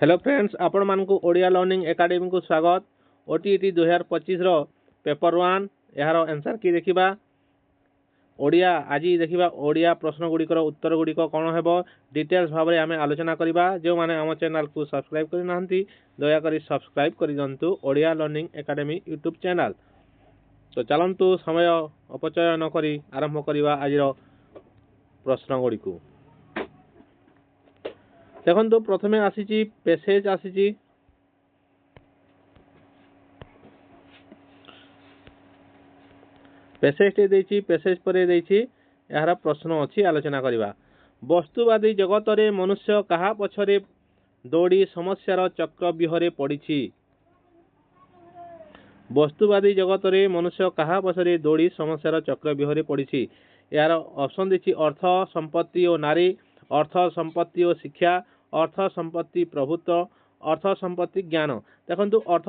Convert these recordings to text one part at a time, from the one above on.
Hello friends, आपण मानकु Odia learning academy को स्वागत। ओटीईटी 2025 रो पेपर 1 यार आंसर की देखिबा। ओडिया आज देखिबा ओडिया प्रश्न गुड़िकर उत्तर गुड़िक कौन हेबो डिटेल्स भाव में आम आलोचना करबा। जो माने आम चैनल को सब्सक्राइब करि नाहंती दया करी सब्सक्राइब करि दंतु Odia learning academy YouTube channel. तो चलंतु समय अपचय न करी आरंभ करबा आज प्रश्न गुड़िक। देखो प्रथमे आसी पैसेज आसी पैसेज पर यार प्रश्न अच्छी आलोचना करवा। वस्तुवादी जगत रे मनुष्य कहा पछरे दौड़ी समस्यार चक्रव्यूह पड़ी। वस्तुवादी जगत रे मनुष्य कहा पछरे दौड़ी समस्यार चक्रव्यूह पड़ी। यार ऑप्शन देखिए अर्थ संपत्ति और नारी, अर्थ संपत्ति और शिक्षा, अर्थ संपत्ति प्रभुत्व, अर्थ संपत्ति ज्ञान। देखो अर्थ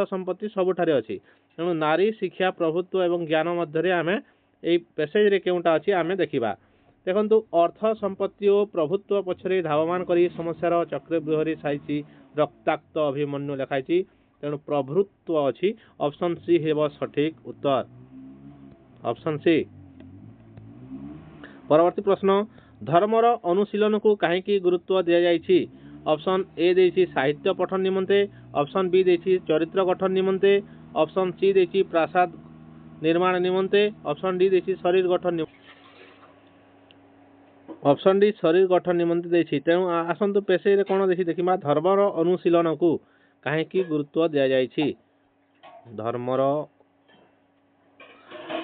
संपत्ति सबुठारे अच्छी तेणु नारी शिक्षा प्रभुत्व एवं ज्ञान मध्य आम ये पैसेज केउटा अच्छी आम देखा। देखो अर्थ संपत्ति और प्रभुत्व पछरे धावमान करी समस्यार चक्रव्यूह साइछि रक्ताक्त अभिमन्यु लिखाई। तेणु प्रभुत्व अच्छी ऑप्शन सी हेब सठिक उत्तर, ऑप्शन सी। परवर्ती प्रश्न धर्मर अनुशीलन को कहीं गुरुत्व दि जाइछि। ऑप्शन ए देछि साहित्य पठन निमंते, ऑप्शन बी देछि चरित्र गठन निमंते, ऑप्शन सी देछि प्रासाद निर्माण निमंते, ऑप्शन डी देछि शरीर गठन ऑप्शन डी शरीर गठन निमंते देछि। तेणु आसंतु पेशे कौन देखि देखिबा धर्मर अनुशीलन को कहीं गुरुत्व दि जाइछि। धर्मर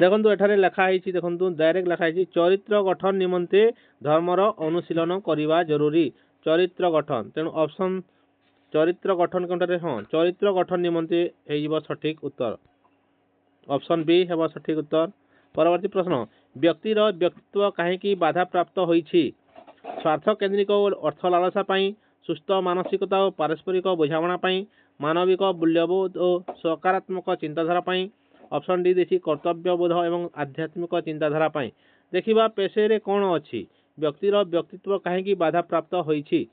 देखो एठारे लिखाई देखो डायरेक्ट लिखाई चरित्र गठन निमंते धर्मर अनुशीलन करवा जरूरी। चरित्र गठन तेणु ऑप्शन चरित्र गठन कौटे हाँ चरित्र गठन निमंते हो सठिक उत्तर, ऑप्शन बी है सठिक उत्तर। परवर्ती प्रश्न व्यक्तिर व्यक्तित्व कहीं बाधा प्राप्त होइछि। स्वार्थ केन्द्रिक और अर्थ लालसा पाई, सुस्थ मानसिकता और पारस्परिक बुझामणा पाई, मानविक मूल्यबोध और सकारात्मक चिंताधारा पाई, ऑप्शन डी देखिए कर्तव्यबोध एवं आध्यात्मिक चिंताधारा पाई। देखिबा पेशे रे कौन अच्छी व्यक्तिर व्यक्तित्व कहीं बाधा प्राप्त होइछि।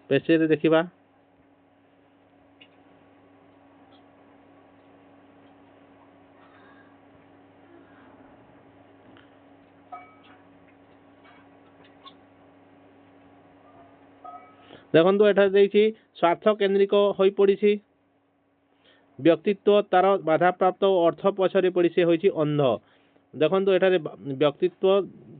पेशे रे देखिबा देखो एठारे देखिए स्वार्थ केन्द्रिक हो पड़ी व्यक्तित्व तार बाधा प्राप्त और अर्थ पछरे पड़ी से होइछि अंध। देखो एठारे व्यक्तित्व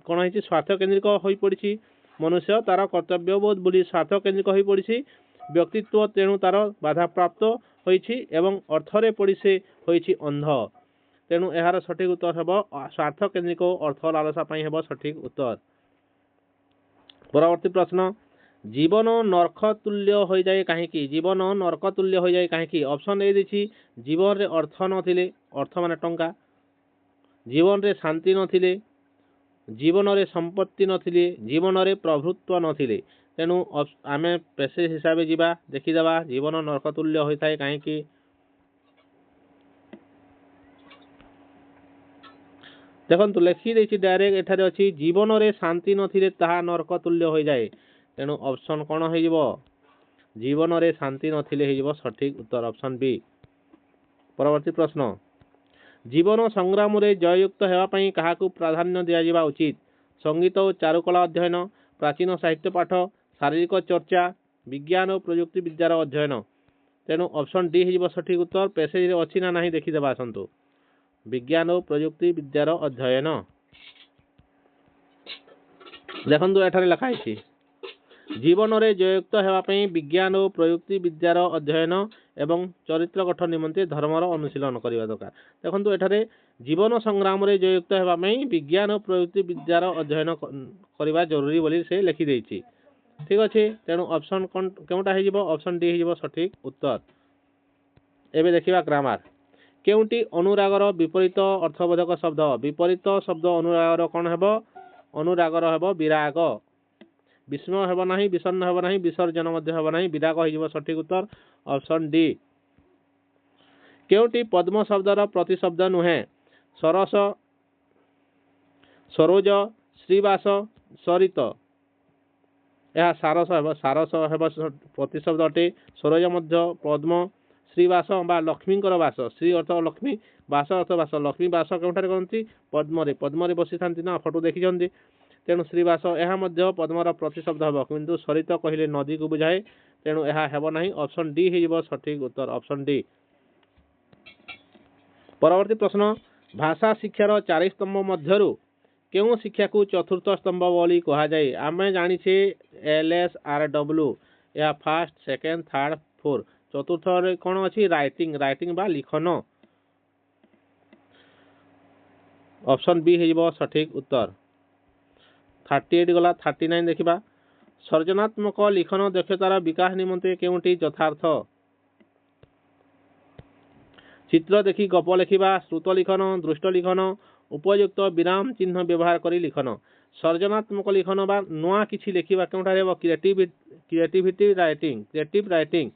कौन है स्वार्थ केन्द्रिक हो पड़ी मनुष्य तार कर्तव्यबोध बोली स्वार्थ केन्द्रिक हो पड़ी व्यक्तित्व तेणु तार बाधा प्राप्त होइछि एवं अर्थरे पड़ी से होइछि अंध। तेणु यार सठिक उत्तर हेब स्वार्थ केन्द्रिक अर्थ लालसा पाई हेब सठिक उत्तर। परवर्ती प्रश्न जीवन नरक तुल्य हो जाए कहीं, जीवन नरक तुल्य हो जाए कहीं। ऑप्शन ए देखिए जीवन रे अर्थ नथिले, अर्थ माने टंका, जीवन रे शांति नथिले, जीवन रे संपत्ति नथिले, जीवन रे प्रभुत्व नथिले। तेणु आमे पैसेज हिसाब से जीवा देखीदेवा जीवन नरक तुल्य होता है कहीं। देखो लिखी देखिए डायरेक्ट एठारे अच्छी जीवन रे शांति नथिले ताहा नरक तुल्य हो जाए। तेणु ऑप्शन कौन हो जीवन रे शांति नथिले हो सठिक उत्तर, ऑप्शन बी। परवर्ती प्रश्न जीवन संग्राम रे जययुक्त होगापी क्या प्राधान्य दिया उचित। संगीत और चारुकला अध्ययन, प्राचीन साहित्य पाठ, शारीरिक चर्चा, विज्ञान और प्रयुक्ति विद्यार अध्ययन। तेणु ऑप्शन डी हो सठिक उत्तर। पैसेज अच्छी ना नहीं देखीदेवा आसतु विज्ञान और प्रयुक्ति विद्यार अध्ययन। देखो एठारे लिखाई जीवन रे जययुक्त होगापी विज्ञान और प्रयुक्ति विद्यार अध्ययन एवं चरित्र गठन निमंते धर्मर अनुशीलन करने दरकार। देखो एठारे जीवन संग्राम रे जययुक्त होगापी विज्ञान और प्रयुक्ति विद्यार अध्ययन करने जरूरी बोली से लिखिदे। ठीक अच्छे तेणु ऑप्शन केउटा हो ऑप्शन डी हो सठिक उत्तर। एबे देखिबा ग्रामार केउटी अनुरागर विपरीत अर्थबोधक शब्द। विपरीत शब्द अनुरागर कौन हेबो अनुरागर हेबो विराग। विस्मय हेब नहीं, विषण्ण हेब नहीं, विसर्जन मध्य हेब नहीं, विराग हो सठिक उत्तर, ऑप्शन डी। केउटी पद्म शब्दर प्रतिशब्द नुहे। सरस, सरोज, श्रीवास, सरित। ଏହା ସାରସ ହେବ ପ୍ରତିଶବ୍ଦ ଅଟେ। ସରୋଜ ମଧ୍ୟ ପଦ୍ମ ଶ୍ରୀବାସ ବା ଲକ୍ଷ୍ମୀଙ୍କର ବାସ। ଶ୍ରୀ ଅର୍ଥ ଲକ୍ଷ୍ମୀ, ବାସ ଅର୍ଥ ବାସ। ଲକ୍ଷ୍ମୀ ବାସ କେଉଁଠାରେ କରନ୍ତି? ପଦ୍ମରେ। ପଦ୍ମରେ ବସିଥାନ୍ତି ନା, ଫଟୋ ଦେଖିଛନ୍ତି। ତେଣୁ ଶ୍ରୀବାସ ଏହା ମଧ୍ୟ ପଦ୍ମର ପ୍ରତିଶବ୍ଦ ହେବ, କିନ୍ତୁ ସରିତ କହିଲେ ନଦୀକୁ ବୁଝାଏ, ତେଣୁ ଏହା ହେବ ନାହିଁ। ଅପସନ୍ ଡି ହେଇଯିବ ସଠିକ ଉତ୍ତର, ଅପସନ୍ ଡି। ପରବର୍ତ୍ତୀ ପ୍ରଶ୍ନ, ଭାଷା ଶିକ୍ଷାର 4 ସ୍ତମ୍ଭ ମଧ୍ୟରୁ କେଉଁ ଶିକ୍ଷାକୁ ଚତୁର୍ଥ ସ୍ତମ୍ଭ ବୋଲି କୁହାଯାଏ? ଆମେ ଜାଣିଛେ LSRW, ଏହା ଫାର୍ଷ୍ଟ, ସେକେଣ୍ଡ, ଥାର୍ଡ, ଫୋର୍ଥ। ଚତୁର୍ଥରେ କ'ଣ ଅଛି? ରାଇଟିଂ ବା ଲିଖନ। ଅପସନ୍ ବି ହେଇଯିବ ସଠିକ ଉତ୍ତର। 38 ଗଲା, 39 ଦେଖିବା। ସୃଜନାତ୍ମକ ଲିଖନ ଦକ୍ଷତାର ବିକାଶ ନିମନ୍ତେ କେଉଁଟି ଯଥାର୍ଥ? ଚିତ୍ର ଦେଖି ଗପ ଲେଖିବା, ଶ୍ରୁତ ଲିଖନ, ଦୃଷ୍ଟ ଲିଖନ, ଉପଯୁକ୍ତ ବିରାମ ଚିହ୍ନ ବ୍ୟବହାର କରି ଲିଖନ। ସୃଜନାତ୍ମକ ଲିଖନ ବା ନୂଆ କିଛି ଲେଖିବା କେଉଁଠାରେ ହେବ? Creative writing.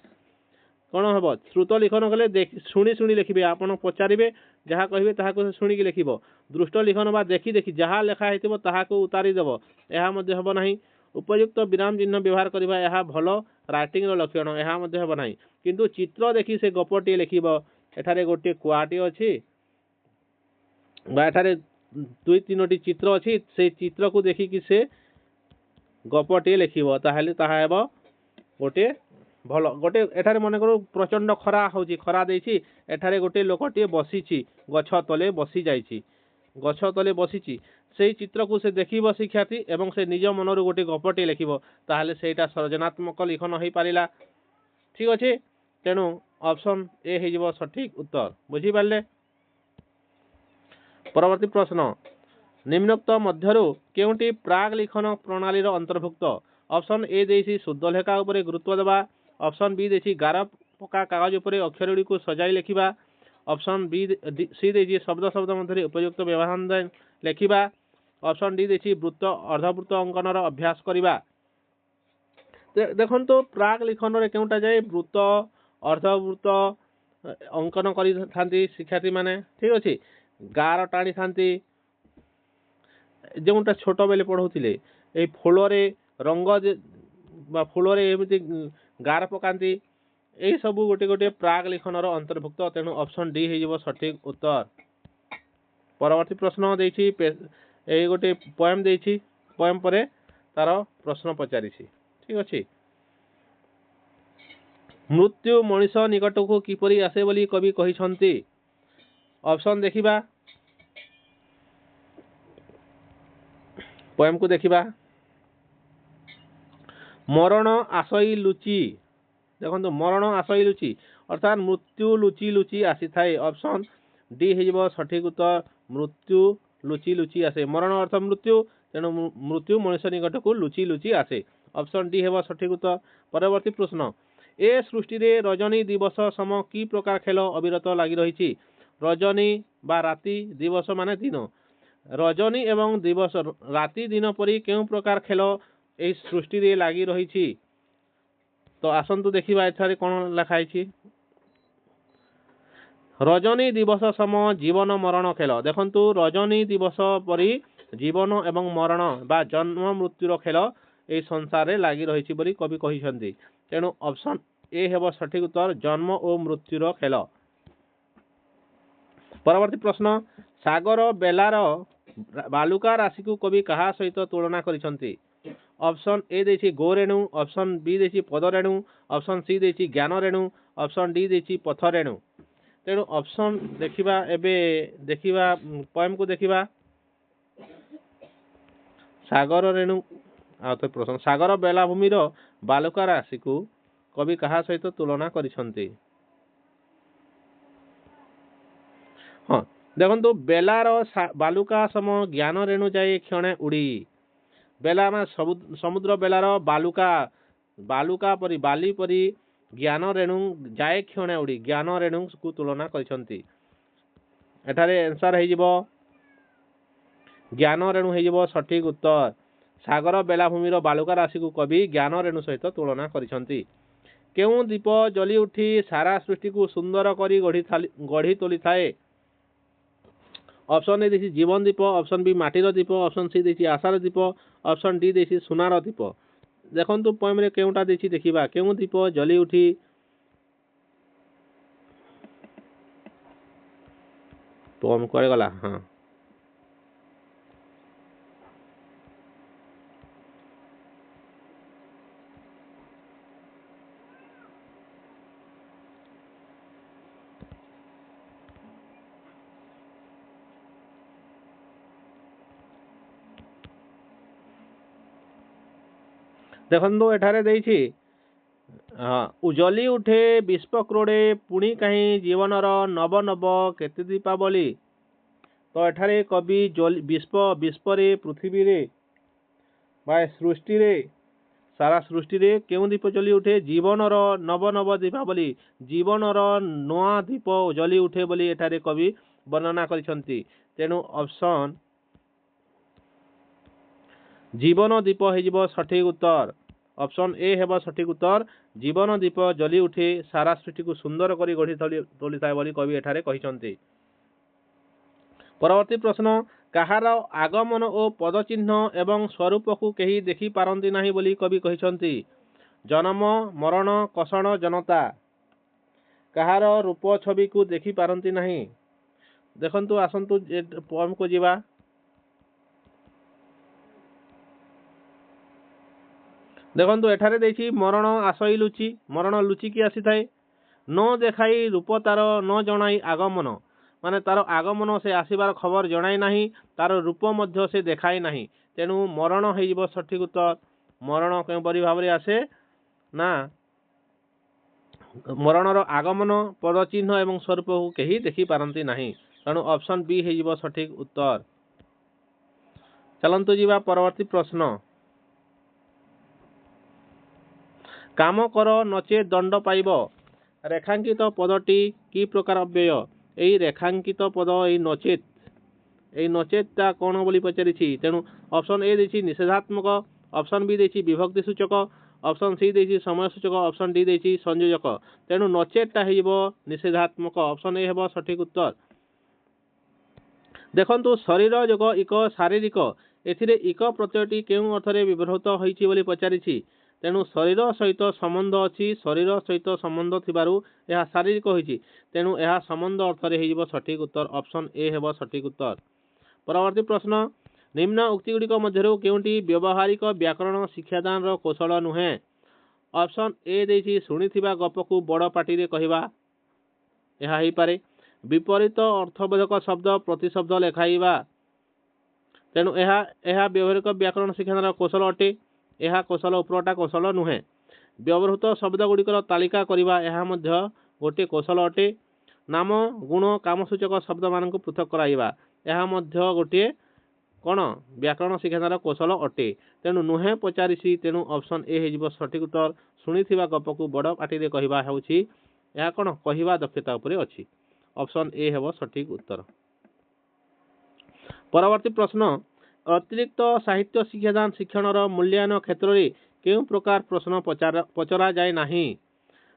କ'ଣ ହେବ? ଶ୍ରୁତ ଲିଖନ କଲେ ଶୁଣି ଲେଖିବେ, ଆପଣ ପଚାରିବେ, ଯାହା କହିବେ ତାହାକୁ ଶୁଣିକି ଲେଖିବ। ଦୃଷ୍ଟ ଲିଖନ ବା ଦେଖି ଯାହା ଲେଖା ହେଇଥିବ ତାହାକୁ ଉତାରି ଦେବ, ଏହା ମଧ୍ୟ ହେବ ନାହିଁ। ଉପଯୁକ୍ତ ବିରାମ ଚିହ୍ନ ବ୍ୟବହାର କରିବା, ଏହା ଭଲ ରାଇଟିଂର ଲକ୍ଷଣ, ଏହା ମଧ୍ୟ ହେବ ନାହିଁ। କିନ୍ତୁ ଚିତ୍ର ଦେଖି ସେ ଗପଟିଏ ଲେଖିବ। ଏଠାରେ ଗୋଟିଏ କୁଆଟିଏ ଅଛି ବା ଏଠାରେ 2-3ଟି ଚିତ୍ର ଅଛି, ସେଇ ଚିତ୍ରକୁ ଦେଖିକି ସେ ଗପଟିଏ ଲେଖିବ, ତାହେଲେ ତାହା ହେବ ଗୋଟିଏ ଭଲ। ଏଠାରେ ମନେକର ପ୍ରଚଣ୍ଡ ଖରା ହେଉଛି, ଖରା ଦେଇଛି, ଏଠାରେ ଗୋଟିଏ ଲୋକଟିଏ ବସିଛି, ଗଛ ତଳେ ବସିଛି। ସେଇ ଚିତ୍ରକୁ ସେ ଦେଖିବ ଶିକ୍ଷାର୍ଥୀ, ଏବଂ ସେ ନିଜ ମନରୁ ଗୋଟିଏ ଗପଟିଏ ଲେଖିବ, ତାହେଲେ ସେଇଟା ସୃଜନାତ୍ମକ ଲିଖନ ହେଇପାରିଲା। ଠିକ ଅଛି, ତେଣୁ ଅପସନ୍ ଏ ହେଇଯିବ ସଠିକ ଉତ୍ତର। ବୁଝିପାରିଲେ? ପରବର୍ତ୍ତୀ ପ୍ରଶ୍ନ, ନିମ୍ନୋକ୍ତ ମଧ୍ୟରୁ କେଉଁଟି ପ୍ରାକ୍ ଲିଖନ ପ୍ରଣାଳୀର ଅନ୍ତର୍ଭୁକ୍ତ? ଅପସନ୍ ଏ ଦେଇଛି ଶୁଦ୍ଧ ଲେଖା ଉପରେ ଗୁରୁତ୍ୱ ଦେବା। ଅପସନ୍ ବି ଦେଇଛି ଗାର ପକା କାଗଜ ଉପରେ ଅକ୍ଷରଗୁଡ଼ିକୁ ସଜାଇ ଲେଖିବା। ଅପସନ୍ ସି ଦେଇଛି ଶବ୍ଦ ମଧ୍ୟରେ ଉପଯୁକ୍ତ ବ୍ୟବଧାନ ଲେଖିବା। ଅପସନ୍ ଡି ଦେଇଛି ଅର୍ଦ୍ଧବୃତ୍ତ ଅଙ୍କନର ଅଭ୍ୟାସ କରିବା। ଦେଖନ୍ତୁ, ପ୍ରାକ୍ ଲିଖନରେ କେଉଁଟା ଯାଏ? ବୃତ୍ତ, ଅର୍ଦ୍ଧବୃତ୍ତ ଅଙ୍କନ କରିଥାନ୍ତି ଶିକ୍ଷାର୍ଥୀମାନେ। ଠିକ ଅଛି, ଗାର ଟାଣିଥାନ୍ତି, ଯେଉଁଟା ଛୋଟବେଳେ ପଢ଼ଉଥିଲେ। ଏଇ ଫୁଲରେ ରଙ୍ଗ ବା ଫୁଲରେ ଏମିତି ଗାର ପକାନ୍ତି। ଏଇସବୁ ଗୋଟେ ପ୍ରାକ୍ ଲିଖନର ଅନ୍ତର୍ଭୁକ୍ତ, ତେଣୁ ଅପସନ୍ ଡି ହେଇଯିବ ସଠିକ ଉତ୍ତର। ପରବର୍ତ୍ତୀ ପ୍ରଶ୍ନ ଦେଇଛି, ଏଇ ଗୋଟେ ପଏମ୍ ଦେଇଛି, ପଏମ୍ ପରେ ତାର ପ୍ରଶ୍ନ ପଚାରିଛି। ଠିକ ଅଛି। ମୃତ୍ୟୁ ମଣିଷ ନିକଟକୁ କିପରି ଆସେ ବୋଲି କବି କହିଛନ୍ତି? ଅପସନ୍ ଦେଖିବା, ପଏମ୍କୁ ଦେଖିବା। ମରଣ ଆସଇ ଲୁଚି, ଦେଖନ୍ତୁ, ମରଣ ଆସଇ ଲୁଚି ଅର୍ଥାତ୍ ମୃତ୍ୟୁ ଲୁଚି ଆସିଥାଏ। ଅପସନ୍ ଡି ହେଇଯିବ ସଠିକ ଉତ୍ତର। ମୃତ୍ୟୁ ଲୁଚି ଆସେ। ମରଣ ଅର୍ଥ ମୃତ୍ୟୁ, ତେଣୁ ମୃତ୍ୟୁ ମଣିଷ ନିକଟକୁ ଲୁଚି ଆସେ। ଅପସନ୍ ଡି ହେବ ସଠିକ ଉତ୍ତର। ପରବର୍ତ୍ତୀ ପ୍ରଶ୍ନ, ଏ ସୃଷ୍ଟିରେ ରଜନୀ ଦିବସ ସମ କି ପ୍ରକାର ଖେଳ ଅବିରତ ଲାଗି ରହିଛି? ରଜନୀ ବା ରାତି, ଦିବସ ମାନେ ଦିନ। ରଜନୀ ଏବଂ ଦିବସ, ରାତି ଦିନ ପରି କେଉଁ ପ୍ରକାର ଖେଳ ଏହି ସୃଷ୍ଟିରେ ଲାଗି ରହିଛି? ତ ଆସନ୍ତୁ ଦେଖିବା ଏଠାରେ କ'ଣ ଲେଖା ହେଇଛି। ରଜନୀ ଦିବସ ସମ ଜୀବନ ମରଣ ଖେଳ। ଦେଖନ୍ତୁ, ରଜନୀ ଦିବସ ପରି ଜୀବନ ଏବଂ ମରଣ ବା ଜନ୍ମ ମୃତ୍ୟୁର ଖେଳ ଏହି ସଂସାରରେ ଲାଗି ରହିଛି ବୋଲି କବି କହିଛନ୍ତି। ତେଣୁ ଅପସନ୍ ଏ ହେବ ସଠିକ ଉତ୍ତର, ଜନ୍ମ ଓ ମୃତ୍ୟୁର ଖେଳ। ପରବର୍ତ୍ତୀ ପ୍ରଶ୍ନ, ସାଗର ବେଲାର ବାଲୁକା ରାଶିକୁ କବି କାହା ସହିତ ତୁଳନା କରିଛନ୍ତି? ଅପସନ୍ ଏ ଦେଇଛି ଗୋରେଣୁ। ଅପସନ୍ ବି ଦେଇଛି ପଦରେଣୁ। ଅପସନ୍ ସି ଦେଇଛି ଜ୍ଞାନ ରେଣୁ। ଅପସନ୍ ଡି ଦେଇଛି ପଥ ରେଣୁ। ତେଣୁ ଅପସନ୍ ଦେଖିବା, ଏବେ ଦେଖିବା ପଏମ୍କୁ ଦେଖିବା। ସାଗର ରେଣୁ, ପ୍ରଶ୍ନ, ସାଗର ବେଲାଭୂମିର ବାଲୁକା ରାଶିକୁ କବି କାହା ସହିତ ତୁଳନା କରିଛନ୍ତି? ହଁ, ଦେଖନ୍ତୁ, ବେଲାର ବାଲୁକା ସମ ଜ୍ଞାନ ରେଣୁ ଯାଏ କ୍ଷଣେ ଉଡ଼ି। ବେଲା ମାନେ ସମୁଦ୍ର ବେଲାର ବାଲୁକା ପରି, ବାଲି ପରି ଜ୍ଞାନ ରେଣୁ ଯାଏ କ୍ଷଣେ ଉଡ଼ି, ଜ୍ଞାନ ରେଣୁକୁ ତୁଳନା କରିଛନ୍ତି। ଏଠାରେ ଆନ୍ସର ହେଇଯିବ ଜ୍ଞାନ ରେଣୁ ହେଇଯିବ ସଠିକ ଉତ୍ତର। ସାଗର ବେଲାଭୂମିର ବାଲୁକା ରାଶିକୁ କବି ଜ୍ଞାନ ରେଣୁ ସହିତ ତୁଳନା କରିଛନ୍ତି। କେଉଁ ଦୀପ ଜଳି ଉଠି ସାରା ସୃଷ୍ଟିକୁ ସୁନ୍ଦର କରି ଗଢ଼ି ତୋଳିଥାଏ? ଅପସନ୍ ଏ ଦେଇଛି ଜୀବନ ଦୀପ। ଅପସନ୍ ବି ମାଟିର ଦୀପ। ଅପସନ୍ ସି ଦେଇଛି ଆଶାର ଦୀପ। ଅପସନ୍ ଡି ଦେଇଛି ସୁନାର ଦୀପ। देखंतु पोएम रे केउटा देछि देखिबा केउ दीप जली उठी पोएम कुआडे गला हां देखंतु एठारे देछि उजली उठे विश्व क्रोड़े पुणी कहीं जीवनर नव नव केते दीपावली तो एठारे कवि विश्व विश्वरे पृथ्वी रे बा सृष्टि रे सारा सृष्टि रे केउ दीप जली उठे जीवनर नव नव दीपावली जीवनर नवा दीप जली उठे बोली एठारे कवि वर्णना करिसंती तेनु ऑप्शन जीवन दीप हेजिबो सठिक उत्तर ऑप्शन ए हेबो सठिक उत्तर जीवन दीप जली उठे सारा सृष्टि को सुंदर करी गढ़ी तोली थाए बोली कवि एठारे कहिसंती। परवर्ती प्रश्न कहार आगमन और पदचिन्ह एवं स्वरूप को कहीं देखि पारंती नाही बोली कवि कहिसंती जन्म मरण कषण जनता कहार रूप छवि को देखि पारंती नाही देखंतु आसंतु पोएम को जीवा देखंतु एठारे देछि मरण आसई लुचि मरण लुचि की आसी थाए न देखाई रूप तार न जणाई आगमन माने तार आगमन से आसीबार खबर जणाई नाही तार रूप मध्य से देखाई नाही तेणु मरण हेइबो सठिक उत्तर मरण केउ परि भाबरे आसे ना मरणर आगमन पदचिन्ह एवं स्वरूप को केही देखि पारंती नाही तेणु ऑप्शन बी हेइबो सठिक उत्तर। चलंतु जीवा परवर्ती प्रश्न काम कर नचे दंड पाइब रेखांकित पदटी की प्रकार अव्यय एई रेखांकित पद एई नचेत ता कोन बोली पचारिछि तेणु ऑप्शन ए देछि निषेधात्मक ऑप्शन बी देछि विभक्ति सूचक ऑप्शन सी देछि समय सूचक ऑप्शन डी देछि संयोजक तेणु नचेत ता हेइबो निषेधात्मक ऑप्शन ए हेबो सठिक उत्तर। देखंतु शरीर जोग इक शारीरिक एथिरे इक प्रत्ययटी केउ अर्थरे व्यवहृत होइछि बोली पचारिछि तेणु शरीर सहित संबंध अछि शरीर सहित संबंध थिबारु यह शारीरिक होइछि तेणु यह संबंध अर्थरे हेइबो सठिक उत्तर ऑप्शन ए हेबो सठिक उत्तर। परवर्ती प्रश्न निम्न उक्ति गुड़िक मध्यरु केउंटी व्यवहारिक व्याकरण शिक्षादान रो कौशल नुहे ऑप्शन ए देछि सुनिथिबा गप को बड़ पाटी रे कहिबा यह हेइ पारे विपरीत अर्थबोधक शब्द प्रतिशब्द लेखाइबा तेणु यह व्यवहारिक व्याकरण शिक्षादान कौशल अटे यह कौशल उपरटा कौशल नुहे व्यवहृत शब्द गुड़िकर तालिका करिबा यह मध्य गोटे कौशल अटे नाम गुण कामसूचक शब्द मानक पृथक कराइबा यह मध्य गोटे कौन व्याकरण शिक्षादान कौशल अटे तेणु नुहे पचारिसी तेणु ऑप्शन ए हेजिबो सठिक उत्तर सुनिथिबा गप को बड़ पाटी रे कहिबा हेउछि यह कौन कहिबा दक्षता उपरे अछि ऑप्शन ए हेबो सठिक उत्तर। परवर्ती प्रश्न अतिरिक्त साहित्य शिक्षादान शिक्षणर मूल्यांकन क्षेत्र में केउ प्रकार प्रश्न पचरा जाए नाही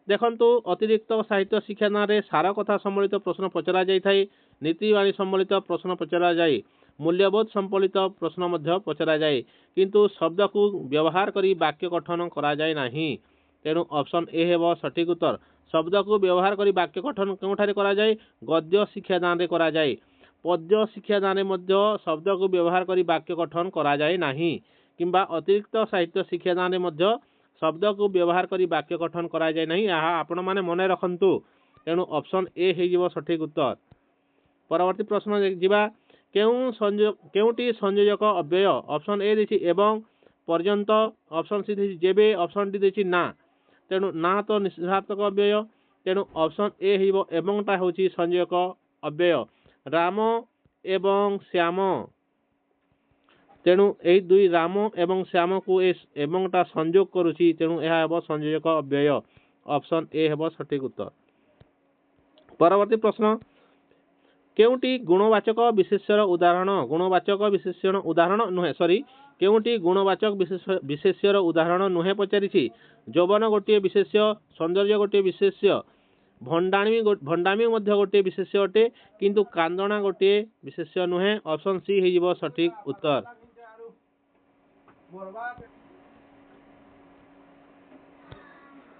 देखंतु अतिरिक्त साहित्य शिक्षादान रे सारा कथा सम्मिलित प्रश्न पचरा जाय थाए नीतिवाणी सम्मिलित प्रश्न पचरा जाए मूल्यबोध सम्मिलित प्रश्न मध्य पचरा जाए किंतु शब्द को व्यवहार करी वाक्य गठन करा जाए नाही तेणु ऑप्शन ए हेबो सठिक उत्तर शब्द को व्यवहार करी वाक्य गठन केउठारे करा जाए गद्य शिक्षादान रे करा जाए पद्य शिक्षादान मध्य शब्द को व्यवहार करी वाक्य गठन करा जाए नाही किंबा अतिरिक्त साहित्य शिक्षादान मध्य शब्द को व्यवहार करी वाक्य गठन करा जाए नाही यह आपण माने मने रखंतु तेणु ऑप्शन ए हेजिबो सठिक उत्तर। परवर्ती प्रश्न जिबा केउटी संयोजक अव्यय ऑप्शन ए देछि एवं पर्यंत ऑप्शन सी देछि जेबे ऑप्शन डी देछि ना तेणु ना तो निषेधात्मक अव्यय तेणु ऑप्शन ए हेइबो एवं ता होछि संयोजक अव्यय राम एवं श्याम तेणु एई दुई राम एवं श्याम को एवं ता संयोग करूछि तेणु यह हेबो संयोजक अव्यय ऑप्शन ए हेबो सठिक उत्तर। परवर्ती प्रश्न केउटी गुणवाचक विशेष्यर उदाहरण नुहे सॉरी केउटी गुणवाचक विशेष्यर उदाहरण नुहे पचारिछि यौवन गोटे विशेष्य सौंदर्य गोटे विशेष्य भंडामी मध्य गोटे विशेष्य अटे किंतु कांदना गोटे विशेष्य नुहे ऑप्शन सी हेजिबो सठिक उत्तर।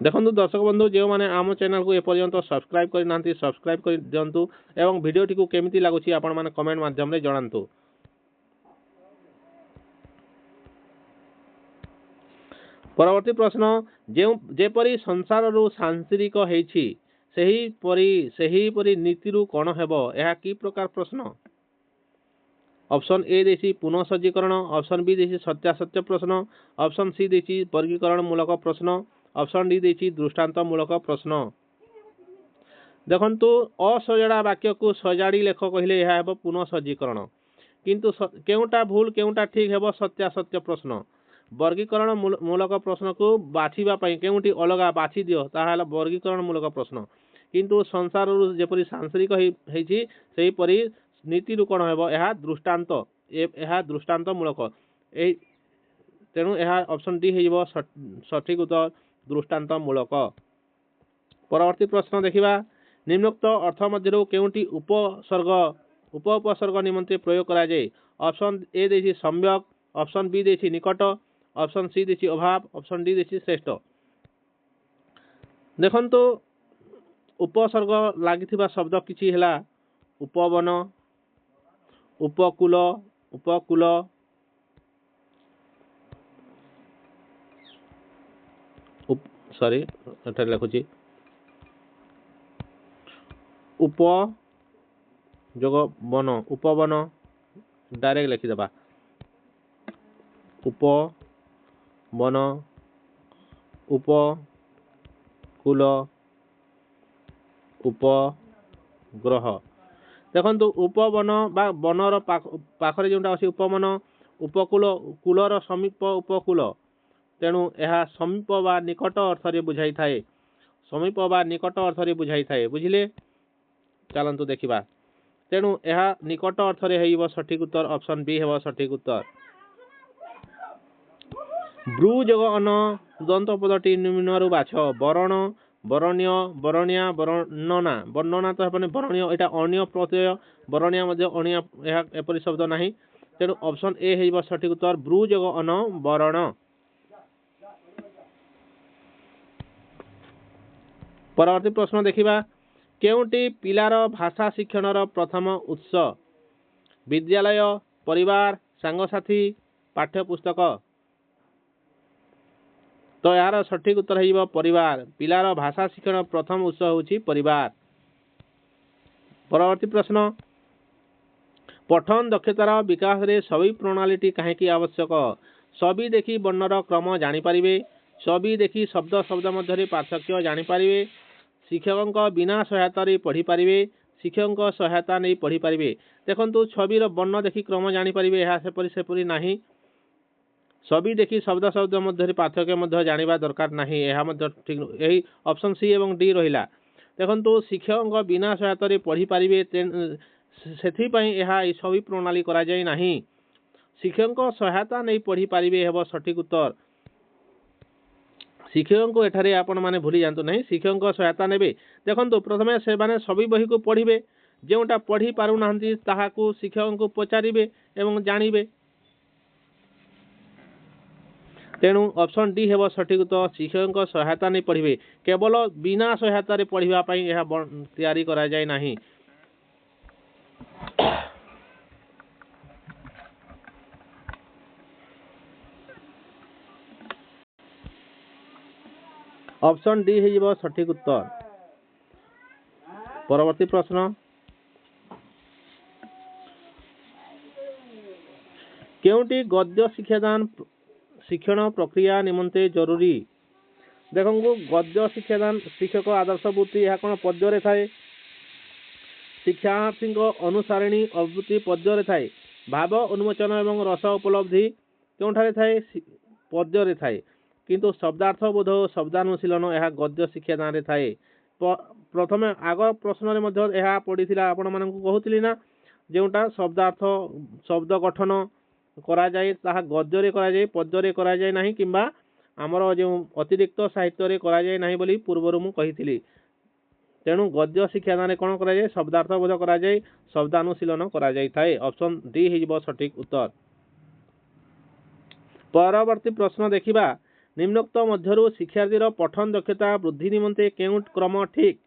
देखो दर्शक बंधु जो मैंने आम चैनल को एपर्यंत सब्सक्राइब करना सब्सक्राइब कर दिंतु एवं भिडियोटी को केमिति लगुच आपण मैंने कमेंट माध्यम रे जणांतु। परवर्ती प्रश्न जेपरी संसार रु सांसारिक हेछि सही परी नीति रु कौन हेबो यह की प्रकार प्रश्न। ऑप्शन ए देसी पुनः सज्जीकरण, ऑप्शन बी देसी सत्यासत्य प्रश्न, ऑप्शन सी देसी वर्गीकरण मूलक प्रश्न, ऑप्शन डी देसी दृष्टांत मूलक प्रश्न। देखंतु असजड़ा वाक्य को सजाड़ी लेख कहले यह हेबो पुनः सज्जीकरण, किंतु केउटा भूल केउटा ठीक हेबो सत्यासत्य प्रश्न। वर्गीकरण मूलक प्रश्न को बाछिबा पई केउटी अलगा बाछि दियो ताहाला वर्गीकरण मूलक प्रश्न, किंतु संसार रु जेपरि सांसारिक हेछि सेही परि नीति रु कोन हेबो यह दृष्टांत मूलक ए तेणु यह ऑप्शन डी हेबो सठिक उत्तर दृष्टांत मूलक। परवर्ती प्रश्न देखिबा निम्नोक्त अर्थ मध्यरु केउटी उपसर्ग निमंते प्रयोग करा जाय। ऑप्शन ए देछि सम्यक, ऑप्शन बी देछि निकट, ऑप्शन सी देछि अभाव, ऑप्शन डी देछि श्रेष्ठ। देखंतु उपसर्ग लागिथिबा शब्द किछि हैला उपवन, उपकूल, उपकूल, सॉरी एटा लिखुछि उप जोग वन, उपवन डायरेक्ट लिखि देबा उपवन, उपकूल, उपग्रह। देखंतु उपवन बा बनर पाखरे जोंटा अछि उपवन, उपकूल कूलर समीप उपकूल, तेणु यह समीप बा निकट अर्थ रे बुझाई थाए, समीप बा निकट अर्थ रे बुझाई थाए बुझिले। चलंतु देखिबा तेणु यह निकट अर्थ रे हेइबो सठिक उत्तर ऑप्शन बी हेबो सठिक उत्तर। ब्रू जोग अन दंत पदटी निम्नरु बाछ वरण, वरण्य, वरणिया, वर्णना। वर्णना तो हेबने वरणीय एटा अण्य प्रत्यय, वरणिया मध्ये अण्य यह एपरि शब्द नाही, तेणु ऑप्शन ए हेइबो सठिक उत्तर ब्रू जोग अन वरण। परवर्ती प्रश्न देखिबा केउटी पिलार भाषा शिक्षणर प्रथम उत्स विद्यालय, परिवार, सांगसाथी, पाठ्यपुस्तक। तो यार सठिक उत्तर है परिवार। पिलार भाषा शिक्षण प्रथम उत्स होछि परिवार। परवर्ती प्रश्न पठन दक्षतार विकास रे सभी प्रणालीटी काहेकि आवश्यक। सभी देखि वर्णर क्रम जानि पारिबे, सभी देखि शब्द शब्द मध्य पार्थक्य जानि पारिबे, शिक्षकों बिना सहायता रे पढ़ी पारिबे, शिक्षकों सहायता नहीं पढ़ी पारिबे। देखंतु छविर वर्ण देखि क्रम जानि पारिबे यह सेपरि नाही। सभी देखि शब्द शब्द मध्य पार्थक्य मध्य जानिबा दरकार नाही, यह मध्य ठीक यही ऑप्शन सी एवं डी रहिला। देखंतु शिक्षकों बिना सहायता रे पढ़ी पारिबे सेथि पई यह सभी प्रणाली करा जाय नाही। शिक्षकों सहायता नहीं पढ़ी पारिबे हेबो सठिक उत्तर। शिक्षकों को एठारे आपण माने भूली जानतु नहीं, शिक्षकों सहायता नेबे। देखंतु प्रथमे से माने सभी बही को पढ़िबे, जेउटा पढ़ी पारु नाहंती ताहाकू शिक्षकों को पचारिबे एवं जानिबे। तेणु ऑप्शन डी हेबो सठिक उत्तर शिक्षकों सहायता नहीं पढ़िबे, केवल बिना सहायता रे पढ़िबा पई यह तैयारी करा जाय नाही। ऑप्शन डी हेबो सठिक उत्तर। परवर्ती प्रश्न केउटी गद्य शिक्षण प्रक्रिया निमंते जरूरी। देखो गद्य शिक्षादान शिक्षक आदर्श वृत्ति यह कौन पद्य थाए, शिक्षार्थी अनुसारिणी अवृत्ति पद्य थाए, भाव उन्मोचन एवं रस उपलब्धि क्योंठारे थाए पद्य थाए, किंतु शब्दार्थ बोध शब्दानुशीलन यह गद्य शिक्षादान रे थाए। प्रथम आग प्रश्न में पड़ीला आपण मानक कहूली ना जोटा शब्दार्थ शब्द गठन करा जाए ताहा गद्य रे करा जाए, पद्य रे करा जाए नाही, किंबा आमर जो अतिरिक्त साहित्य रे करा जाए नाही बोली पूर्वरु मु कहिथिली। तेणु गद्य शिक्षादान कौन करा जाए शब्दार्थ बोध करा जाए, शब्दानुशीलन करा जाए थाए। ऑप्शन डी हेजिबो सठिक उत्तर। परवर्ती प्रश्न देखिबा निम्नोक्त मध्यरु शिक्षार्थीर पठन दक्षता वृद्धि निमंते केउं क्रम ठीक?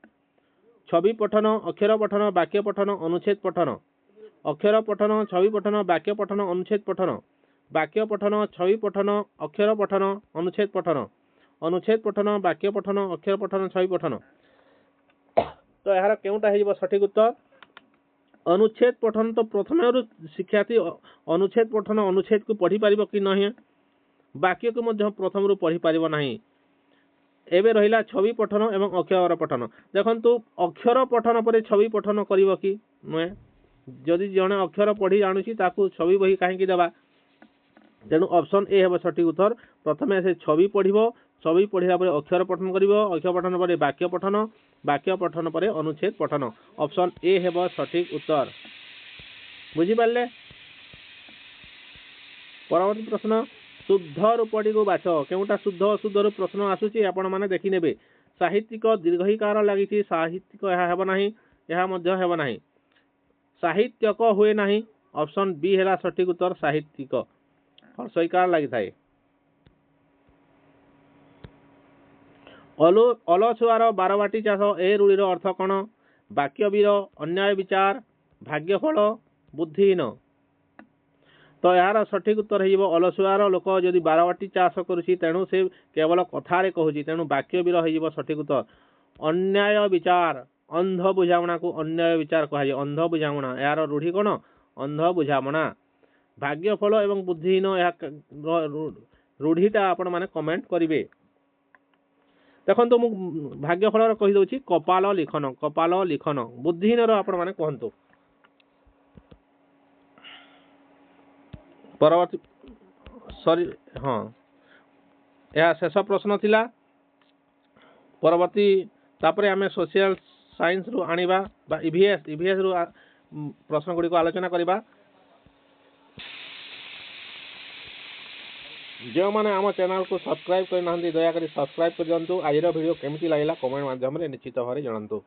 छवि पठन, अक्षर पठन, वाक्य पठन, अनुच्छेद पठन। अक्षर पठन, छवि पठन, वाक्य पठन, अनुच्छेद पठन। वाक्य पठन, छवि पठन, अक्षर पठन, अनुच्छेद पठन। अनुच्छेद पठन, वाक्य पठन, अक्षर पठन, छवि पठन। तो यार केउंटा हेजिबो सठिक उत्तर? अनुच्छेद पठन। तो प्रथम शिक्षार्थी अनुच्छेद पठन अनुच्छेद को पढ़ी पारिबो कि नहीं? वाक्य को मध्य प्रथम रु पढ़ी पारिबो नहीं। एबे रहिला छवि पठन एवं अक्षर पठन। देखंतु अक्षर पठन पर छवि पठन करिवो कि नुहे? जदि जणे अक्षर पढ़ी जानुची ताकू छवि बही काहेकि देबा? तेणु ऑप्शन ए हेबो सठिक उत्तर। प्रथमे से छवि पढ़िबो, छवि पढ़िला पर अक्षर पठन करिवो, अक्षर पठन पर वाक्य पठन, वाक्य पठन पर अनुच्छेद पठन। ऑप्शन ए हेबो सठिक उत्तर। बुझी पारले? परवर्ती प्रश्न, शुद्ध रूपटी को बाछ। केउटा शुद्ध अशुद्ध रु प्रश्न आसुची आपण माने देखि नेबे। साहित्यिक दीर्घईकार लागिची, साहित्यिक ଏହା हेबो नाही, ଏହା मध्य हेबो नाही। साहित्यक हुए नाही। ऑप्शन बी हेला सठिक उत्तर साहित्यिक। हर्षईकार लगी थाए। अलछुआर बारवाटी चाष ए रूढ़ीर अर्थ कौन? वाक्यवीर, अन्याय विचार, भाग्यफल, बुद्धिहीन। तो यार सठिक उत्तर हो अलछुआर लोक जदि बारवाटी चाष करुच्ची तेणु से केवल कथार कहूँ, तेणु वाक्यवीर हो सठिक उत्तर। अन्याय विचार, अंध बुझामणा को अन्याय विचार कह। अंध बुझामणा यार रूढ़ी कौन? अंध बुझामणा। भाग्यफल एवं बुद्धिहीन रूढ़ीटा आपण माने कमेंट करेंगे। देखो तो भाग्यफल कहीदे कपाल लिखन, कपाल लिखन। बुद्धिहीन आपण माने कहतु। परवर्ती सॉरी हाँ यह शेष प्रश्न थिला। परवर्ती तापरे आमे सोशल साइंस रु आनिबा बा ईवीएस रु प्रश्न गुडी को आलोचना करिबा। जो मैंने आम चैनल को सब्सक्राइब करना दयाकोरी सब्सक्राइब कर दिंतु। आज वीडियो केमती लगा कमेंट माध्यम निश्चित भाव जनातु।